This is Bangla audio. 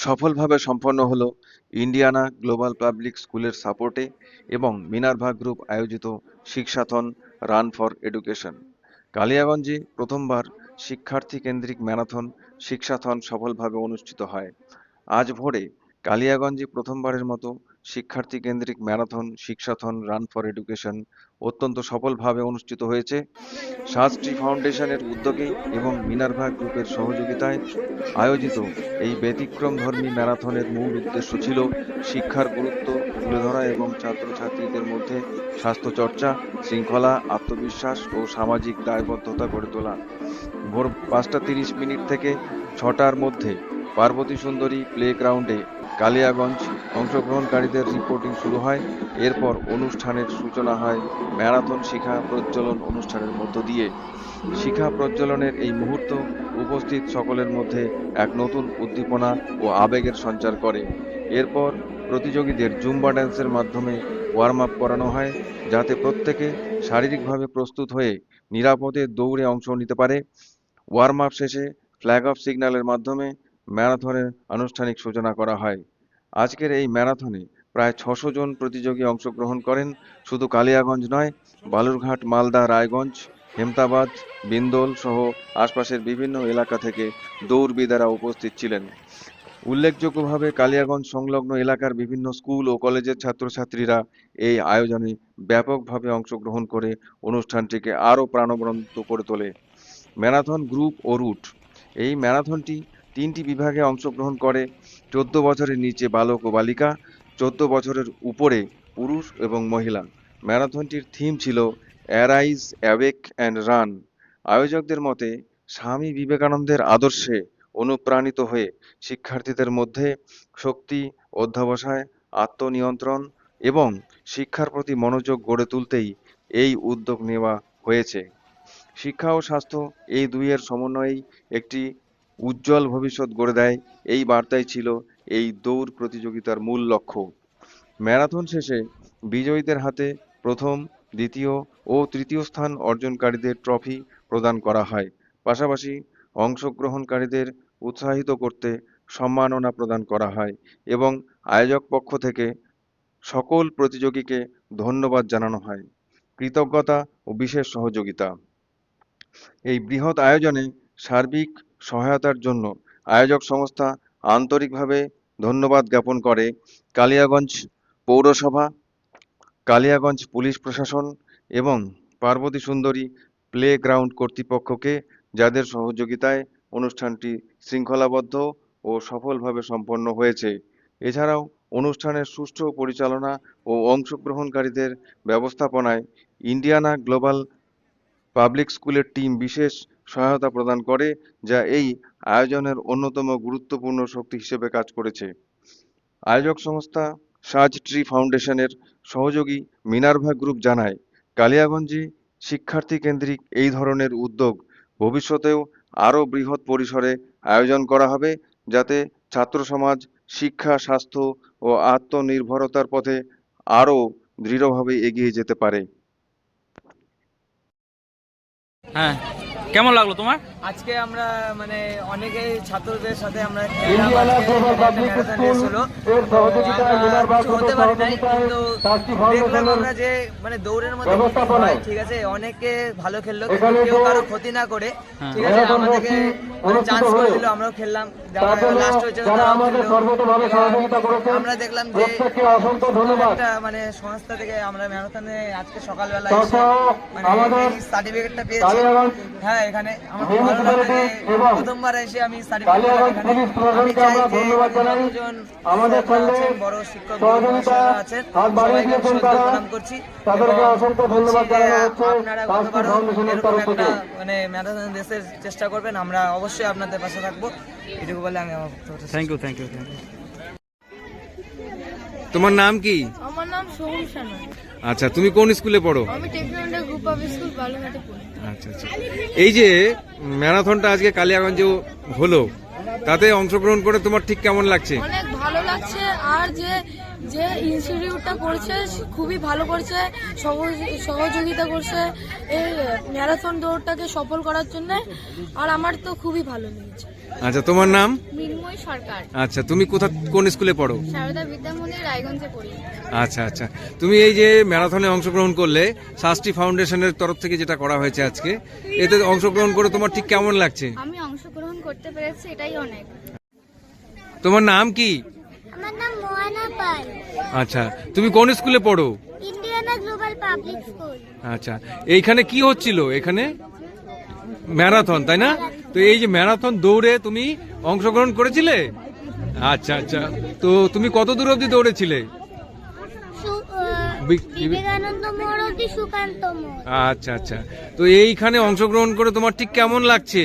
সফলভাবে সম্পন্ন হলো ইন্ডিয়ানা গ্লোবাল পাবলিক স্কুলের সাপোর্টে এবং মিনার্ভা গ্রুপ আয়োজিত শিক্ষাথন রান ফর এডুকেশন। কালিয়াগঞ্জে প্রথমবার শিক্ষার্থী কেন্দ্রিক ম্যারাথন শিক্ষাথন সফলভাবে অনুষ্ঠিত হয়। আজ ভোরে কালিয়াগঞ্জে প্রথমবারের মতো শিক্ষার্থী কেন্দ্রিক ম্যারাথন শিক্ষাথন রান ফর এডুকেশন অত্যন্ত সফলভাবে অনুষ্ঠিত হয়েছে। সাজট্রি ফাউন্ডেশনের উদ্যোগে এবং মিনার্ভা গ্রুপের সহযোগিতায় আয়োজিত এই ব্যতিক্রমধর্মী ম্যারাথনের মূল উদ্দেশ্য ছিল শিক্ষার গুরুত্ব তুলে ধরা এবং ছাত্রছাত্রীদের মধ্যে স্বাস্থ্য চর্চা, শৃঙ্খলা, আত্মবিশ্বাস ও সামাজিক দায়বদ্ধতা গড়ে তোলা। ভোর 5:30 থেকে 6টার মধ্যে পার্বতী সুন্দরী প্লে গ্রাউন্ডে কালিয়াগঞ্জ অংশগ্রহণকারীদের রিপোর্টিং শুরু হয়। এরপর অনুষ্ঠানের সূচনা হয় ম্যারাথন শিখা প্রজ্বলন অনুষ্ঠানের মধ্য দিয়ে। শিখা প্রজ্বলনের এই মুহূর্ত উপস্থিত সকলের মধ্যে এক নতুন উদ্দীপনা ও আবেগের সঞ্চার করে। এরপর প্রতিযোগীদের জুম্বা ড্যান্সের মাধ্যমে ওয়ার্ম আপ করানো হয়, যাতে প্রত্যেকে শারীরিকভাবে প্রস্তুত হয়ে নিরাপদে দৌড়ে অংশ নিতে পারে। ওয়ার্ম আপ শেষে ফ্ল্যাগ অফ সিগন্যালের মাধ্যমে ম্যারাথনের আনুষ্ঠানিক সূচনা করা হয়। আজকের এই ম্যারাথনে প্রায় 600 জন প্রতিযোগী অংশগ্রহণ করেন। শুধু কালিয়াগঞ্জ নয়, বালুরঘাট, মালদা, রায়গঞ্জ, হেমতাবাদ, বিন্দোল সহ আশপাশের বিভিন্ন এলাকা থেকে দৌড়বিদেরা উপস্থিত ছিলেন। উল্লেখযোগ্যভাবে কালিয়াগঞ্জ সংলগ্ন এলাকার বিভিন্ন স্কুল ও কলেজের ছাত্রছাত্রীরা এই আয়োজনে ব্যাপকভাবে অংশগ্রহণ করে অনুষ্ঠানটিকে আরও প্রাণবন্ত করে তোলে। ম্যারাথন গ্রুপ ও রুট। এই ম্যারাথনটি 3টি বিভাগে অংশগ্রহণ করে: 14 বছরের নিচে বালক ও বালিকা, 14 বছরের উপরে পুরুষ এবং মহিলা। ম্যারাথনটির থিম ছিল অ্যারাইজ, অ্যাওয়েক অ্যান্ড রান। আয়োজকদের মতে স্বামী বিবেকানন্দের আদর্শে অনুপ্রাণিত হয়ে শিক্ষার্থীদের মধ্যে শক্তি, অধ্যবসায়, আত্মনিয়ন্ত্রণ এবং শিক্ষার প্রতি মনোযোগ গড়ে তুলতেই এই উদ্যোগ নেওয়া হয়েছে। শিক্ষা ও স্বাস্থ্য এই দুইয়ের সমন্বয়েই একটি উজ্জ্বল ভবিষ্যৎ গড়ে দেয়, এই বার্তাই ছিল এই দৌড় প্রতিযোগিতার মূল লক্ষ্য। ম্যারাথন শেষে বিজয়ীদের হাতে প্রথম, দ্বিতীয় ও তৃতীয় স্থান অর্জনকারীদের ট্রফি প্রদান করা হয়। পাশাপাশি অংশগ্রহণকারীদের উৎসাহিত করতে সম্মাননা প্রদান করা হয় এবং আয়োজক পক্ষ থেকে সকল প্রতিযোগীকে ধন্যবাদ জানানো হয়, কৃতজ্ঞতা ও বিশেষ সহযোগিতা। এই বৃহৎ আয়োজনে সার্বিক সহায়তার জন্য আয়োজক সংস্থা আন্তরিকভাবে ধন্যবাদ জ্ঞাপন করে কালিয়াগঞ্জ পৌরসভা, কালিয়াগঞ্জ পুলিশ প্রশাসন এবং পার্বতী সুন্দরী প্লে গ্রাউন্ড কর্তৃপক্ষকে, যাদের সহযোগিতায় অনুষ্ঠানটি শৃঙ্খলাবদ্ধ ও সফলভাবে সম্পন্ন হয়েছে। এছাড়াও অনুষ্ঠানের সুষ্ঠু পরিচালনা ও অংশগ্রহণকারীদের ব্যবস্থাপনায় ইন্ডিয়ানা গ্লোবাল পাবলিক স্কুলের টিম বিশেষ সহায়তা প্রদান করে, যা এই আয়োজনের অন্যতম গুরুত্বপূর্ণ শক্তি হিসেবে কাজ করেছে। আয়োজক সংস্থা সাজট্রি ফাউন্ডেশনের সহযোগী মিনার্ভা গ্রুপ জানায়, কালিয়াগঞ্জে শিক্ষার্থী কেন্দ্রিক এই ধরনের উদ্যোগ ভবিষ্যতেও আরও বৃহৎ পরিসরে আয়োজন করা হবে, যাতে ছাত্র সমাজ শিক্ষা, স্বাস্থ্য ও আত্মনির্ভরতার পথে আরও দৃঢ়ভাবে এগিয়ে যেতে পারে। হ্যাঁ, কেমন লাগলো তোমার? আজকে আমরা মানে অনেকে ছাত্রদের সাথে আমরা ম্যারাথন রেস হলো, হতে পারি নাই, কিন্তু দেখলাম আমরা যে মানে দৌড়ের মধ্যে হয়, ঠিক আছে, অনেকে ভালো খেললো, কিন্তু কেউ কারো ক্ষতি না করে, ঠিক আছে, আমাদেরকে চান্স করে দিল, আমরাও খেললাম, লাস্ট হয়েছে আমরা দেখলাম যে একটা মানে সংস্থা থেকে আমরা ম্যারাথনে আজকে সকালবেলা এসে মানে সার্টিফিকেটটা পেয়েছি। হ্যাঁ, এখানে আমার ভালো লাগছে যে প্রথমবার এসে আমি সার্টিফিকেট আমি চাই যে যতজন আছেন, বড় শিক্ষক আছেন, সবাইকে প্রণাম করছি। আপনারা গতবারও এরকম একটা মানে ম্যারাথন রেসের চেষ্টা করবেন, আমরা অবশ্যই আপনাদের পাশে থাকবো, এটুকু বলে আমি আমার থ্যাংক ইউ। তোমার নাম কি? আমার নাম সোহম সানা। আচ্ছা, তুমি কোন স্কুলে পড়ো? আমি টেকনোলজি গ্রুপ অফ স্কুল বালুরঘাটে পড়ি। আচ্ছা, এই যে ম্যারাথনটা আজকে কালিয়াগঞ্জে হলো, তাতে অংশগ্রহণ করে তোমার ঠিক কেমন লাগছে? অনেক ভালো লাগছে। আর যে যে ইনস্টিটিউটটা করছে খুবই ভালো করছে, সহযোগিতা করছে এই ম্যারাথন দৌড়টাকে সফল করার জন্য। আর আমার তো খুবই ভালো লেগেছে। আচ্ছা, তোমার নাম? মৃন্ময় সরকার। আচ্ছা, তুমি কোন স্কুলে পড়ো? সারদা বিদ্যামন্দির, রায়গঞ্জে পড়ি। আচ্ছা আচ্ছা, তুমি এই যে ম্যারাথনে অংশগ্রহণ করলে, শাস্ত্রী ফাউন্ডেশনের তরফ থেকে যেটা করা হয়েছে আজকে, এতে অংশগ্রহণ করে তোমার ঠিক কেমন লাগছে? আমি অংশগ্রহণ করতে পেরেছি, এটাই অনেক। তোমার নাম কি? আমার নাম মোয়ানা পাল। আচ্ছা, তুমি কোন স্কুলে পড়ো? Indiana global public school. আচ্ছা, এইখানে কি হচ্ছিল? এখানে ম্যারাথন, তাই না? তো এই যে ম্যারাথন দৌড়ে তুমি অংশগ্রহণ করেছিলে? আচ্ছা আচ্ছা, তো তুমি কত দূর অবধি দৌড়েছিলে? বিবেকানন্দ মোড় অব্দি সুকান্ত মোড়। আচ্ছা আচ্ছা, তো এইখানে অংশগ্রহণ করে তোমার ঠিক কেমন লাগছে?